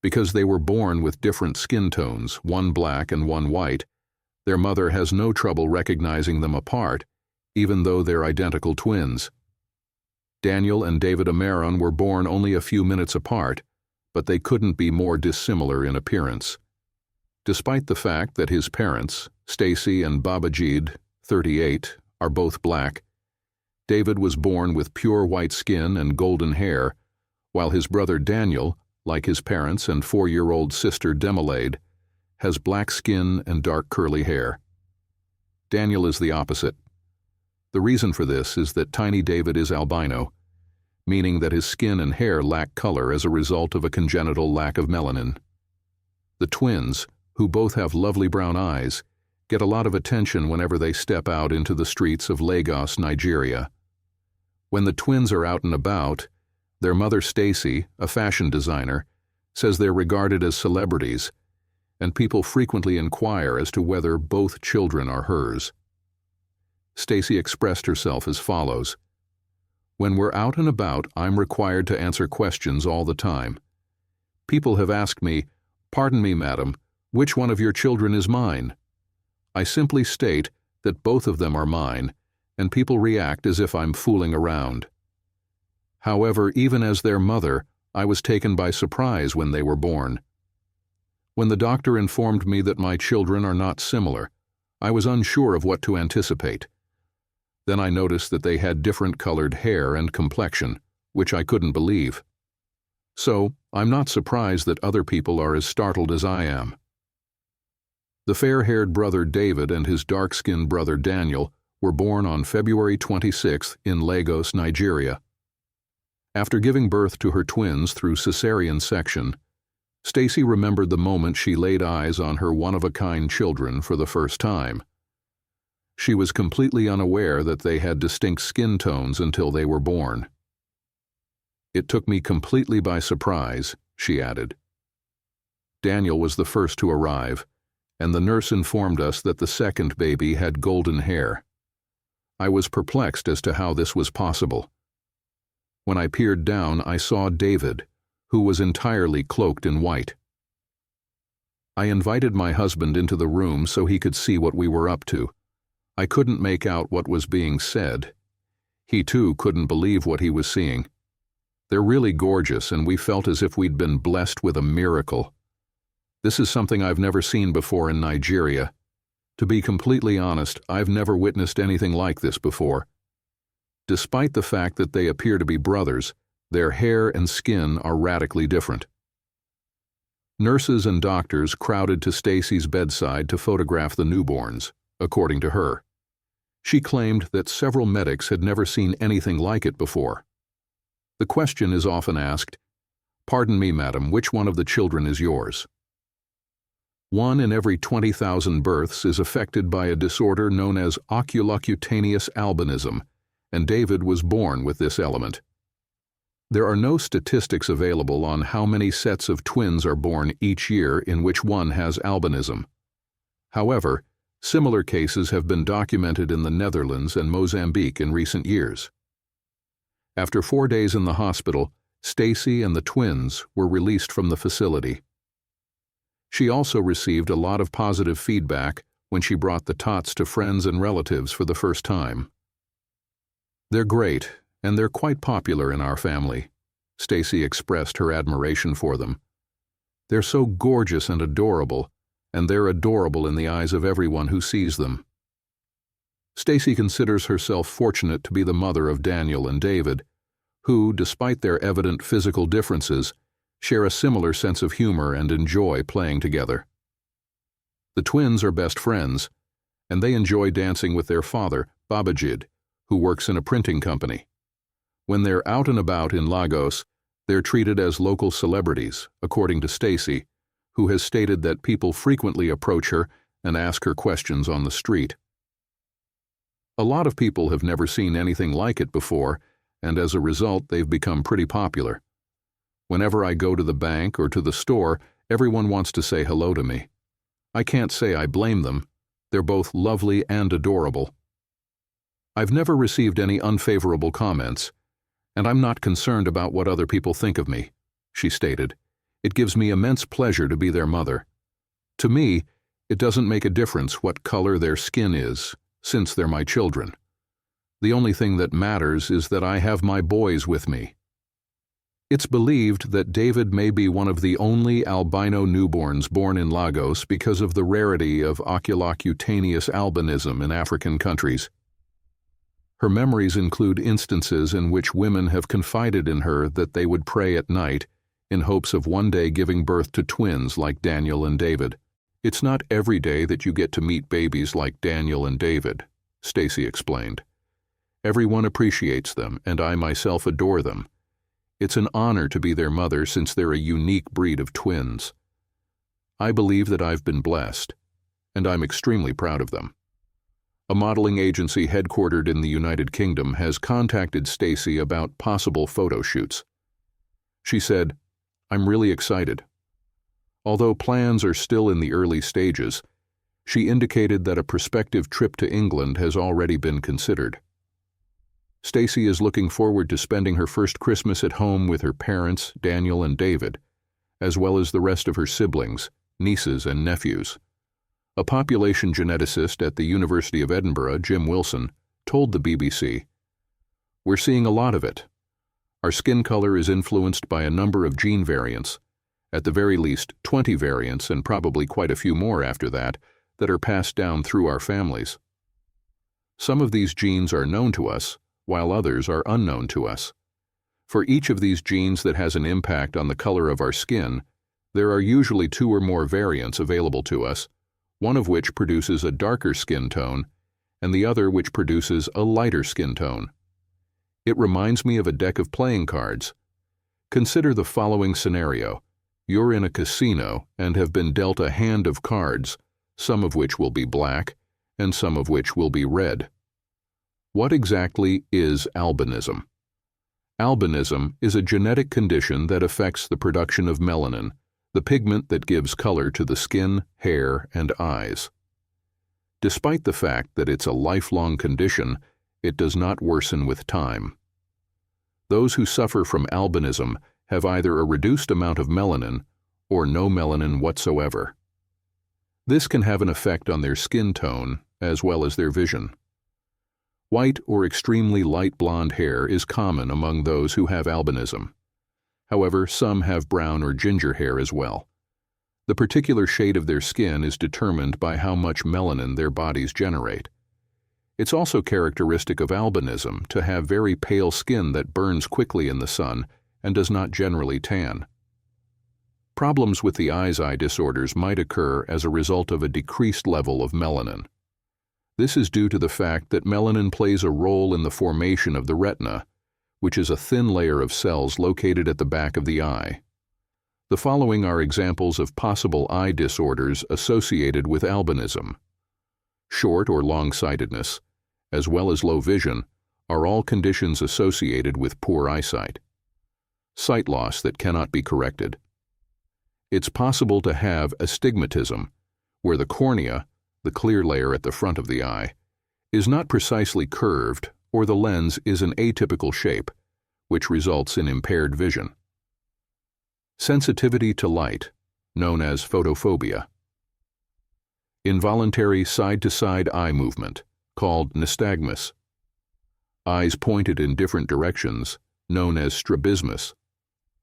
Because they were born with different skin tones, one black and one white, their mother has no trouble recognizing them apart, even though they're identical twins. Daniel and David Amaron were born only a few minutes apart, but they couldn't be more dissimilar in appearance. Despite the fact that his parents, Stacy and Babajid, 38, are both black, David was born with pure white skin and golden hair, while his brother Daniel, like his parents and 4-year-old sister Demolade, has black skin and dark curly hair. Daniel is the opposite. The reason for this is that tiny David is albino, meaning that his skin and hair lack color as a result of a congenital lack of melanin. The twins, who both have lovely brown eyes, get a lot of attention whenever they step out into the streets of Lagos, Nigeria. When the twins are out and about, their mother Stacy, a fashion designer, says they're regarded as celebrities, and people frequently inquire as to whether both children are hers. Stacy expressed herself as follows: "When we're out and about, I'm required to answer questions all the time. People have asked me, 'Pardon me, madam, which one of your children is mine?' I simply state that both of them are mine, and people react as if I'm fooling around. However, even as their mother, I was taken by surprise when they were born. When the doctor informed me that my children are not similar, I was unsure of what to anticipate. Then I noticed that they had different colored hair and complexion, which I couldn't believe. So, I'm not surprised that other people are as startled as I am." The fair-haired brother David and his dark-skinned brother Daniel were born on February 26 in Lagos, Nigeria. After giving birth to her twins through cesarean section, Stacy remembered the moment she laid eyes on her one-of-a-kind children for the first time. She was completely unaware that they had distinct skin tones until they were born. "It took me completely by surprise," she added. Daniel was the first to arrive, and the nurse informed us that the second baby had golden hair. I was perplexed as to how this was possible. When I peered down, I saw David, who was entirely cloaked in white. I invited my husband into the room so he could see what we were up to. I couldn't make out what was being said. He too couldn't believe what he was seeing. They're really gorgeous, and we felt as if we'd been blessed with a miracle. This is something I've never seen before in Nigeria. To be completely honest, I've never witnessed anything like this before. Despite the fact that they appear to be brothers, their hair and skin are radically different. Nurses and doctors crowded to Stacy's bedside to photograph the newborns, according to her. She claimed that several medics had never seen anything like it before. The question is often asked, "Pardon me, madam, which one of the children is yours?" 1 in every 20,000 births is affected by a disorder known as oculocutaneous albinism, and David was born with this element. There are no statistics available on how many sets of twins are born each year in which one has albinism. However, similar cases have been documented in the Netherlands and Mozambique in recent years. After 4 days in the hospital, Stacy and the twins were released from the facility. She also received a lot of positive feedback when she brought the tots to friends and relatives for the first time. "They're great, and they're quite popular in our family," Stacy expressed her admiration for them. "They're so gorgeous and adorable, and they're adorable in the eyes of everyone who sees them." Stacy considers herself fortunate to be the mother of Daniel and David, who, despite their evident physical differences, share a similar sense of humor and enjoy playing together. The twins are best friends, and they enjoy dancing with their father, Babajid, who works in a printing company. When they're out and about in Lagos, they're treated as local celebrities, according to Stacy, who has stated that people frequently approach her and ask her questions on the street. A lot of people have never seen anything like it before, and as a result, they've become pretty popular. Whenever I go to the bank or to the store, everyone wants to say hello to me. I can't say I blame them. They're both lovely and adorable. I've never received any unfavorable comments, and I'm not concerned about what other people think of me," she stated, It gives me immense pleasure to be their mother. To me, it doesn't make a difference what color their skin is, since they're my children. The only thing that matters is that I have my boys with me. It's believed that David may be one of the only albino newborns born in Lagos because of the rarity of oculocutaneous albinism in African countries. Her memories include instances in which women have confided in her that they would pray at night in hopes of one day giving birth to twins like Daniel and David. It's not every day that you get to meet babies like Daniel and David, Stacy explained. Everyone appreciates them, and I myself adore them. It's an honor to be their mother since they're a unique breed of twins. I believe that I've been blessed, and I'm extremely proud of them. A modeling agency headquartered in the United Kingdom has contacted Stacy about possible photo shoots. She said, "I'm really excited." Although plans are still in the early stages, she indicated that a prospective trip to England has already been considered. Stacy is looking forward to spending her first Christmas at home with her parents, Daniel and David, as well as the rest of her siblings, nieces and nephews. A population geneticist at the University of Edinburgh, Jim Wilson, told the BBC, "We're seeing a lot of it. Our skin color is influenced by a number of gene variants, at the very least 20 variants and probably quite a few more after that are passed down through our families. Some of these genes are known to us, while others are unknown to us. For each of these genes that has an impact on the color of our skin, there are usually 2 or more variants available to us, one of which produces a darker skin tone and the other which produces a lighter skin tone. It reminds me of a deck of playing cards. Consider the following scenario. You're in a casino and have been dealt a hand of cards, some of which will be black and some of which will be red. What exactly is albinism? Albinism is a genetic condition that affects the production of melanin, the pigment that gives color to the skin, hair, and eyes. Despite the fact that it's a lifelong condition, it does not worsen with time. Those who suffer from albinism have either a reduced amount of melanin or no melanin whatsoever. This can have an effect on their skin tone as well as their vision. White or extremely light blonde hair is common among those who have albinism. However, some have brown or ginger hair as well. The particular shade of their skin is determined by how much melanin their bodies generate. It's also characteristic of albinism to have very pale skin that burns quickly in the sun and does not generally tan. Problems with the eye disorders might occur as a result of a decreased level of melanin. This is due to the fact that melanin plays a role in the formation of the retina, which is a thin layer of cells located at the back of the eye. The following are examples of possible eye disorders associated with albinism. Short or long-sightedness, as well as low vision, are all conditions associated with poor eyesight. Sight loss that cannot be corrected. It's possible to have astigmatism, where the cornea, the clear layer at the front of the eye, is not precisely curved or the lens is an atypical shape, which results in impaired vision. Sensitivity to light, known as photophobia. Involuntary side-to-side eye movement, called nystagmus. Eyes pointed in different directions, known as strabismus.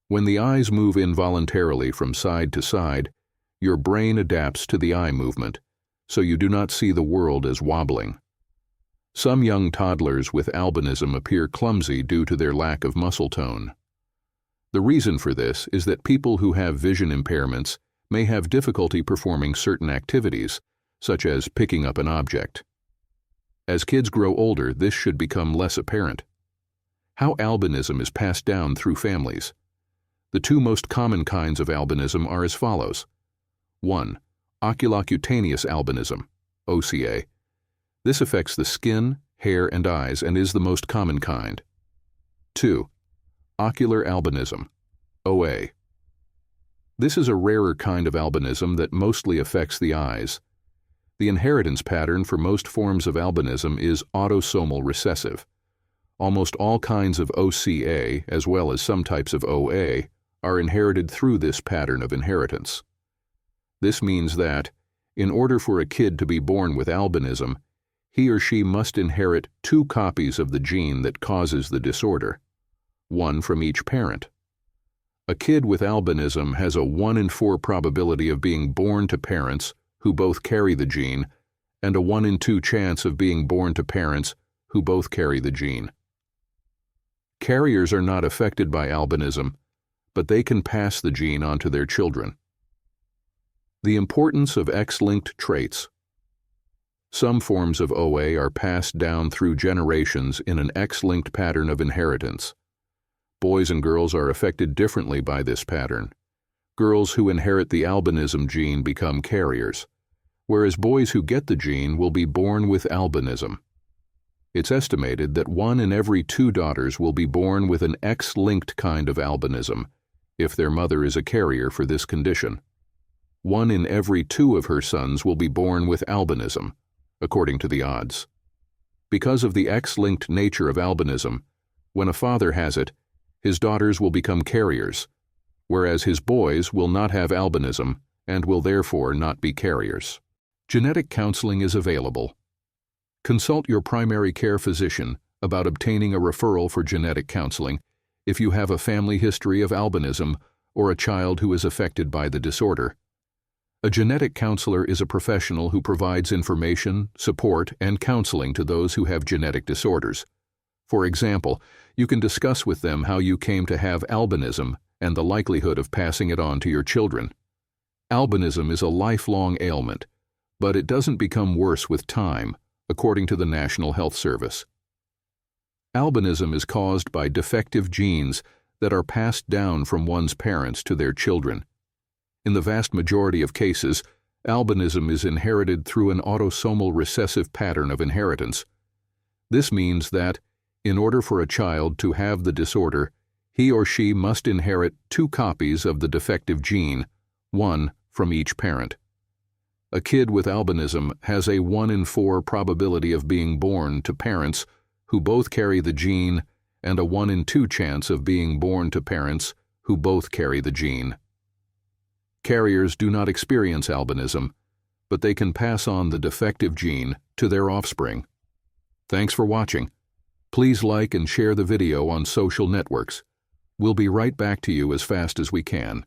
When the eyes move involuntarily from side to side, your brain adapts to the eye movement, so you do not see the world as wobbling. Some young toddlers with albinism appear clumsy due to their lack of muscle tone. The reason for this is that people who have vision impairments may have difficulty performing certain activities, such as picking up an object. As kids grow older, this should become less apparent. How albinism is passed down through families. The 2 most common kinds of albinism are as follows. 1. Oculocutaneous albinism, OCA. This affects the skin, hair, and eyes and is the most common kind. 2. Ocular albinism, OA. This is a rarer kind of albinism that mostly affects the eyes. The inheritance pattern for most forms of albinism is autosomal recessive. Almost all kinds of OCA, as well as some types of OA, are inherited through this pattern of inheritance. This means that, in order for a kid to be born with albinism, he or she must inherit 2 copies of the gene that causes the disorder, one from each parent. A kid with albinism has a 1 in 4 probability of being born to parents who both carry the gene, and a 1 in 2 chance of being born to parents who both carry the gene. Carriers are not affected by albinism, but they can pass the gene on to their children. The importance of X-linked traits. Some forms of OA are passed down through generations in an X-linked pattern of inheritance. Boys and girls are affected differently by this pattern. Girls who inherit the albinism gene become carriers, whereas boys who get the gene will be born with albinism. It's estimated that 1 in every 2 daughters will be born with an X-linked kind of albinism, if their mother is a carrier for this condition. 1 in every 2 of her sons will be born with albinism, according to the odds. Because of the X-linked nature of albinism, when a father has it, his daughters will become carriers, whereas his boys will not have albinism and will therefore not be carriers. Genetic counseling is available. Consult your primary care physician about obtaining a referral for genetic counseling if you have a family history of albinism or a child who is affected by the disorder. A genetic counselor is a professional who provides information, support, and counseling to those who have genetic disorders. For example, you can discuss with them how you came to have albinism and the likelihood of passing it on to your children. Albinism is a lifelong ailment, but it doesn't become worse with time, according to the National Health Service. Albinism is caused by defective genes that are passed down from one's parents to their children. In the vast majority of cases, albinism is inherited through an autosomal recessive pattern of inheritance. This means that, in order for a child to have the disorder, he or she must inherit 2 copies of the defective gene, 1 from each parent. A kid with albinism has a 1 in 4 probability of being born to parents who both carry the gene and a 1 in 2 chance of being born to parents who both carry the gene. Carriers do not experience albinism, but they can pass on the defective gene to their offspring. Thanks for watching. Please like and share the video on social networks. We'll be right back to you as fast as we can.